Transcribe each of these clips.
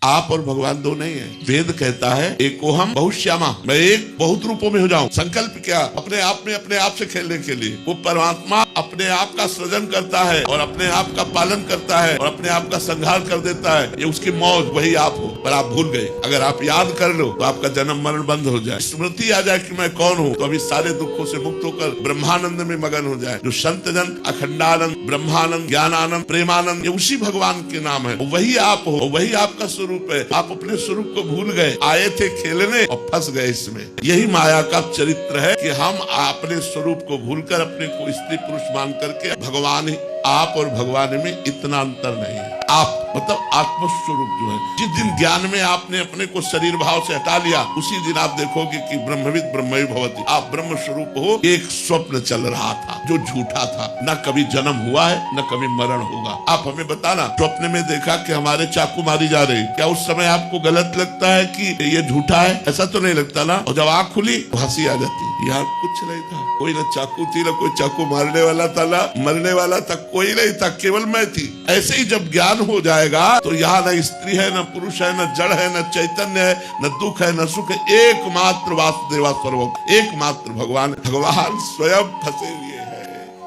आप और भगवान दो नहीं है। वेद कहता है एकोहम बहुश्यामा, मैं एक बहुत रूपों में हो जाऊं। संकल्प क्या? अपने आप में अपने आप से खेलने के लिए। वो परमात्मा अपने आप का सृजन करता है और अपने आप का पालन करता है और अपने आप का संहार कर देता है। ये उसकी मौज, वही आप हो। पर आप भूल गए। अगर आप याद कर लो तो आपका जन्म मरण बंद हो जाए, स्मृति आ जाए कि मैं कौन हूँ, तो अभी सारे दुखों से मुक्त होकर ब्रह्मानंद में मगन हो जाए। जो संत जन अखंडानंद, ब्रह्मानंद, ज्ञानानंद, प्रेमानंद, ये उसी भगवान के नाम है। वही आप हो, वही आपका स्वरूप है। आप अपने स्वरूप को भूल गए, आए थे खेलने और फंस गए इसमें। यही माया का चरित्र है कि हम अपने स्वरूप को भूलकर अपने को स्त्री पुरुष मान करके भगवान ही, आप और भगवान में इतना अंतर नहीं है। आप मतलब आत्मस्वरूप जो है, जिस दिन ज्ञान में आपने अपने को शरीर भाव से हटा लिया, उसी दिन आप देखोगे कि ब्रह्मविद ब्रह्मई भवति, आप ब्रह्म स्वरूप हो। एक स्वप्न चल रहा था जो झूठा था, न कभी जन्म हुआ है न कभी मरण होगा। आप हमें बताना, स्वप्न में देखा कि हमारे चाकू मारी जा रही, क्या उस समय आपको गलत लगता है कि ये झूठा है? ऐसा तो नहीं लगता ना। और जब आँख खुली तो हंसी आ जाती। यहाँ कुछ नहीं था, कोई न चाकू थी, न कोई चाकू मारने वाला था, ना मरने वाला था, कोई नहीं था, केवल मैं थी। ऐसे ही जब ज्ञान हो जाएगा तो यहाँ न स्त्री है, न पुरुष है, न जड़ है, न चैतन्य है, न दुख है, न सुख है। एकमात्र वासुदेवा सर्वम, एकमात्र भगवान। भगवान स्वयं फंसे हुए हैं।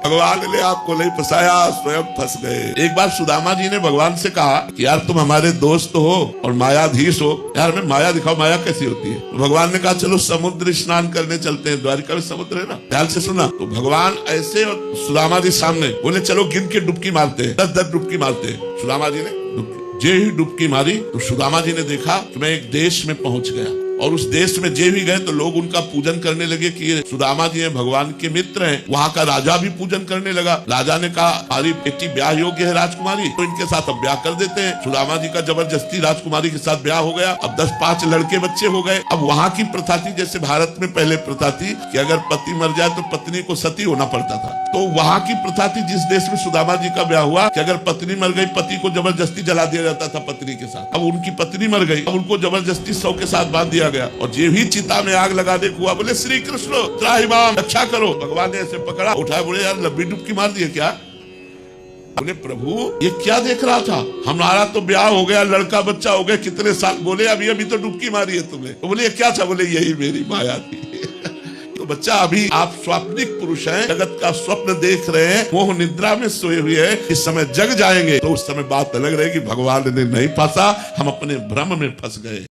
भगवान ने आपको नहीं फंसाया, स्वयं फंस गए। एक बार सुदामा जी ने भगवान से कहा कि यार तुम हमारे दोस्त हो और मायाधीश हो, यार हमें माया दिखाओ, माया कैसी होती है। तो भगवान ने कहा चलो समुद्र स्नान करने चलते हैं, द्वारिका में समुद्र है ना। ध्यान से सुना। तो भगवान ऐसे सुदामा जी सामने बोले चलो गिन के डुबकी मारते हैं, 10-10 डुबकी मारते हैं। सुदामा जी ने जे ही डुबकी मारी तो सुदामा जी ने देखा कि मैं एक देश में पहुंच गया, और उस देश में जे भी गए तो लोग उनका पूजन करने लगे कि ये सुदामा जी हैं, भगवान के मित्र हैं। वहाँ का राजा भी पूजन करने लगा। राजा ने कहा हमारी बेटी ब्याह योग्य है राजकुमारी, तो इनके साथ अब ब्याह कर देते हैं। सुदामा जी का जबरदस्ती राजकुमारी के साथ ब्याह हो गया। अब 10-5 लड़के बच्चे हो गए। अब वहाँ की प्रथा थी, जैसे भारत में पहले प्रथा थी कि अगर पति मर जाए तो पत्नी को सती होना पड़ता था। तो वहाँ की प्रथा थी, जिस देश में सुदामा जी का ब्याह हुआ, कि अगर पत्नी मर गई, पति को जबरदस्ती जला दिया जाता था पत्नी के साथ। अब उनकी पत्नी मर गई, अब उनको जबरदस्ती 100 के साथ बांध दिया गया, और जे भी चिता में आग लगाने को हुआ बोले श्री कृष्ण त्राहिमाम, रक्षा करो। भगवान ने ऐसे पकड़ा, उठाया, बोले यार लंबी डुबकी मार दिए क्या? बोले प्रभु ये क्या देख रहा था, हमारा तो ब्याह हो गया, लड़का बच्चा हो गया, कितने साल। बोले अभी तो डुबकी मारी है तुमने। तो बोले क्या था? बोले यही मेरी माया थी। तो बच्चा अभी आप स्वाप्निक पुरुष हैं, जगत का स्वप्न देख रहे हैं, मोह निद्रा में सोए हुए हैं। इस समय जग जाएंगे तो उस समय बात अलग रहेगी। भगवान ने नहीं फंसा, हम अपने भ्रम में फंस गए।